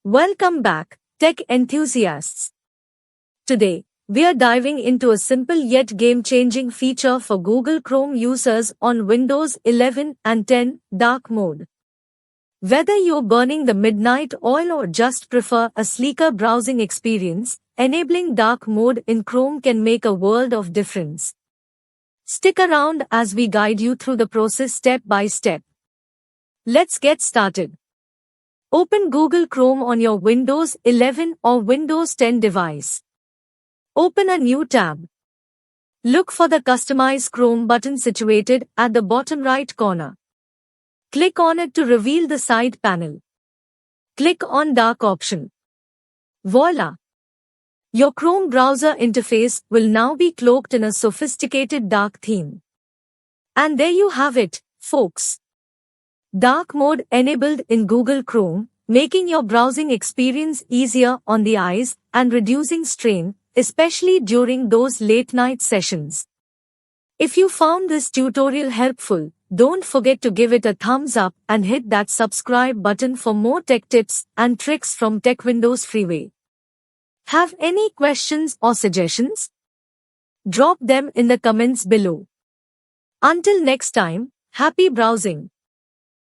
Welcome back, tech enthusiasts. Today, we are diving into a simple yet game-changing feature for Google Chrome users on Windows 11 and 10, Dark Mode. Whether you're burning the midnight oil or just prefer a sleeker browsing experience, enabling dark mode in Chrome can make a world of difference. Stick around as we guide you through the process step by step. Let's get started. Open Google Chrome on your Windows 11 or Windows 10 device. Open a new tab. Look for the Customize Chrome button situated at the bottom right corner. Click on it to reveal the side panel. Click on Dark option. Voila! Your Chrome browser interface will now be cloaked in a sophisticated dark theme. And there you have it, folks. Dark mode enabled in Google Chrome, making your browsing experience easier on the eyes and reducing strain, especially during those late-night sessions. If you found this tutorial helpful, don't forget to give it a thumbs up and hit that subscribe button for more tech tips and tricks from TechWindowsFreeway. Have any questions or suggestions? Drop them in the comments below. Until next time, happy browsing!